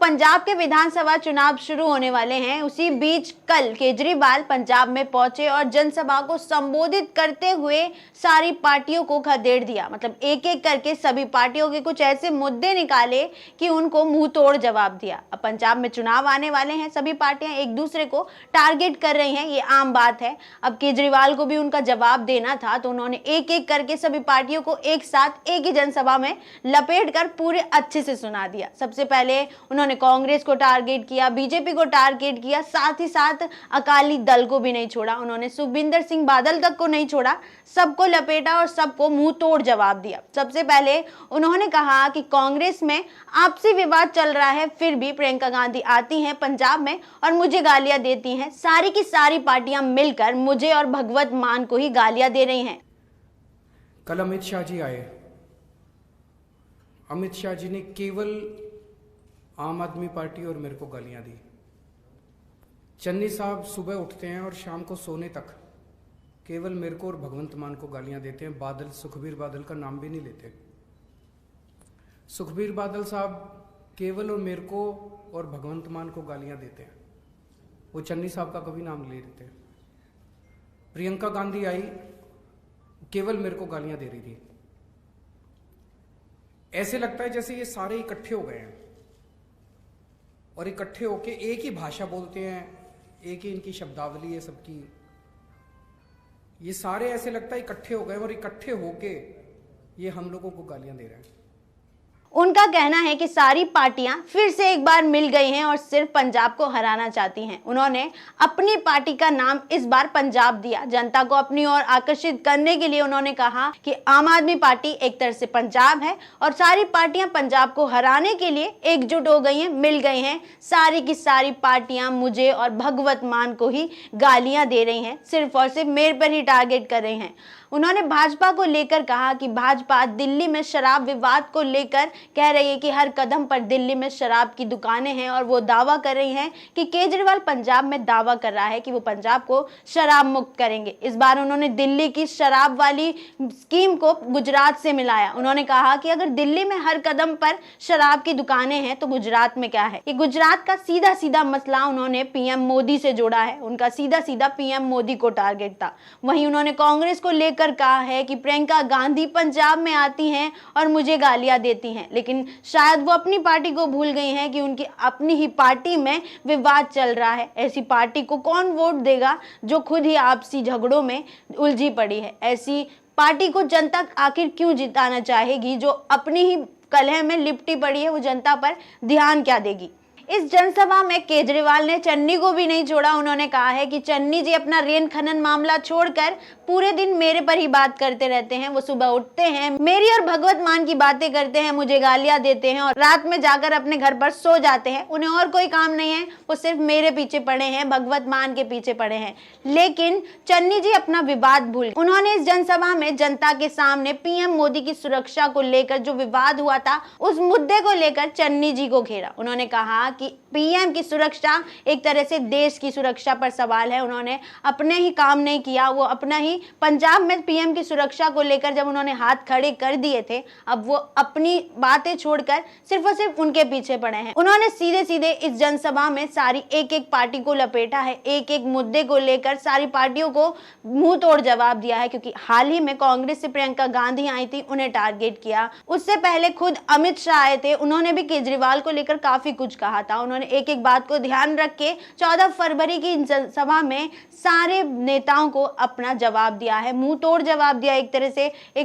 पंजाब के विधानसभा चुनाव शुरू होने वाले हैं, उसी बीच कल केजरीवाल पंजाब में पहुंचे और जनसभा को संबोधित करते हुए सारी पार्टियों को खदेड़ दिया। मतलब एक एक करके सभी पार्टियों के कुछ ऐसे मुद्दे निकाले कि उनको मुंह तोड़ जवाब दिया। अब पंजाब में चुनाव आने वाले हैं, सभी पार्टियां एक दूसरे को टारगेट कर रही हैं, ये आम बात है। अब केजरीवाल को भी उनका जवाब देना था, तो उन्होंने एक एक करके सभी पार्टियों को एक साथ एक ही जनसभा में लपेट कर पूरे अच्छे से सुना दिया। सबसे पहले उन्होंने कांग्रेस को टारगेट किया, बीजेपी को टारगेट किया, साथ ही साथ अकाली दल को भी नहीं छोड़ा। उन्होंने सुखबिंदर सिंह बादल तक को नहीं छोड़ा, सबको लपेटा और सबको मुंह तोड़ जवाब दिया। सबसे पहले उन्होंने कहा कि कांग्रेस में आपसी विवाद चल रहा है, फिर भी प्रियंका गांधी आती हैं पंजाब में और मुझे गालियां देती हैं। सारी की सारी पार्टियां मिलकर मुझे और भगवत मान को ही गालियां दे रही हैं। कल अमित शाह जी आए। अमित शाह जी ने केवल आम आदमी पार्टी और मेरे को गालियां दी। चन्नी साहब सुबह उठते हैं और शाम को सोने तक केवल मेरे को और भगवंत मान को गालियां देते हैं। बादल, सुखबीर बादल का नाम भी नहीं लेते। सुखबीर बादल साहब केवल और मेरे को और भगवंत मान को गालियां देते हैं, वो चन्नी साहब का कभी नाम ले लेते। प्रियंका गांधी आई, केवल मेरे को गालियां दे रही थी। ऐसे लगता है जैसे ये सारे इकट्ठे हो गए हैं और इकट्ठे होके एक ही भाषा बोलते हैं, एक ही इनकी शब्दावली है सबकी। ये सारे ऐसे लगता है इकट्ठे हो गए और इकट्ठे होके ये हम लोगों को गालियां दे रहे हैं। उनका कहना है कि सारी पार्टियां फिर से एक बार मिल गई हैं और सिर्फ पंजाब को हराना चाहती हैं। उन्होंने अपनी पार्टी का नाम इस बार पंजाब दिया। जनता को अपनी ओर आकर्षित करने के लिए उन्होंने कहा कि आम आदमी पार्टी एक तरह से पंजाब है और सारी पार्टियां पंजाब को हराने के लिए एकजुट हो गई हैं, मिल गई हैं। सारी की सारी पार्टियां मुझे और भगवत मान को ही गालियां दे रही हैं, सिर्फ और सिर्फ मेरे पर ही टारगेट कर रही हैं। उन्होंने भाजपा को लेकर कहा कि भाजपा दिल्ली में शराब विवाद को लेकर कह रही है कि हर कदम पर दिल्ली में शराब की दुकानें हैं और वो दावा कर रही हैं कि केजरीवाल पंजाब में दावा कर रहा है कि वो पंजाब को शराब मुक्त करेंगे। इस बार उन्होंने दिल्ली की शराब वाली स्कीम को गुजरात से मिलाया। उन्होंने कहा कि अगर दिल्ली में हर कदम पर शराब की दुकानें हैं तो गुजरात में क्या है। ये गुजरात का सीधा सीधा मसला उन्होंने पीएम मोदी से जोड़ा है। उनका सीधा सीधा पीएम मोदी को टारगेट था। वहीं उन्होंने कांग्रेस को लेकर कहा है कि प्रियंका गांधी पंजाब में आती हैं और मुझे गालियां देती हैं, लेकिन शायद वो अपनी पार्टी को भूल गई हैं कि उनकी अपनी ही पार्टी में विवाद चल रहा है। ऐसी पार्टी को कौन वोट देगा जो खुद ही आपसी झगड़ों में उलझी पड़ी है। ऐसी पार्टी को जनता आखिर क्यों जिताना चाहेगी जो अपनी ही कलह में लिपटी पड़ी है। वो जनता पर ध्यान क्या देगी। इस जनसभा में केजरीवाल ने चन्नी को भी नहीं छोड़ा। उन्होंने कहा है कि चन्नी जी अपना रेन खनन मामला छोड़कर पूरे दिन मेरे पर ही बात करते रहते हैं। वो सुबह उठते हैं, मेरी और भगवत मान की बातें करते हैं, मुझे गालियां देते हैं और रात में जाकर अपने घर पर सो जाते हैं। उन्हें और कोई काम नहीं है, वो सिर्फ मेरे पीछे पड़े हैं, भगवत मान के पीछे पड़े हैं। लेकिन चन्नी जी अपना विवाद भूल। उन्होंने इस जनसभा में जनता के सामने पीएम मोदी की सुरक्षा को लेकर जो विवाद हुआ था, उस मुद्दे को लेकर चन्नी जी को घेरा। उन्होंने कहा कि पीएम की सुरक्षा एक तरह से देश की सुरक्षा पर सवाल है। उन्होंने अपने ही काम नहीं किया। वो अपना ही पंजाब में पीएम की सुरक्षा को लेकर जब उन्होंने हाथ खड़े कर दिए थे, अब वो अपनी बातें छोड़कर सिर्फ और सिर्फ उनके पीछे पड़े हैं। उन्होंने सीधे सीधे इस जनसभा में सारी एक एक पार्टी को लपेटा है, एक एक मुद्दे को लेकर सारी पार्टियों को मुंह तोड़ जवाब दिया है। क्योंकि हाल ही में कांग्रेस से प्रियंका गांधी आई थी, उन्हें टारगेट किया। उससे पहले खुद अमित शाह आए थे, उन्होंने भी केजरीवाल को लेकर काफी कुछ कहा था। उन्होंने एक एक बात को ध्यान रख के 14 फरवरी की जनसभा में सारे नेताओं को अपना जवाब दिया है, मुंह तोड़ जवाब दिया। एक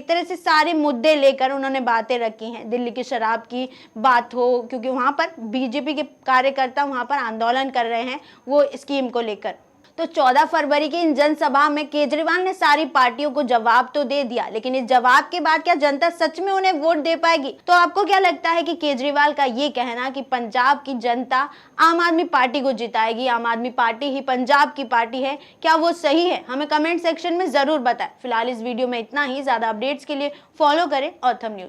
तरह से सारे मुद्दे लेकर उन्होंने बातें रखी हैं। दिल्ली की शराब की बात हो, क्योंकि वहां पर बीजेपी के कार्यकर्ता वहां पर आंदोलन कर रहे हैं वो स्कीम को लेकर। तो 14 फरवरी की इन जनसभा में केजरीवाल ने सारी पार्टियों को जवाब तो दे दिया, लेकिन इस जवाब के बाद क्या जनता सच में उन्हें वोट दे पाएगी। तो आपको क्या लगता है कि केजरीवाल का ये कहना कि पंजाब की जनता आम आदमी पार्टी को जिताएगी, आम आदमी पार्टी ही पंजाब की पार्टी है, क्या वो सही है? हमें कमेंट सेक्शन में जरूर बताएं। फिलहाल इस वीडियो में इतना ही। ज्यादा अपडेट्स के लिए फॉलो करें ऑथम न्यूज।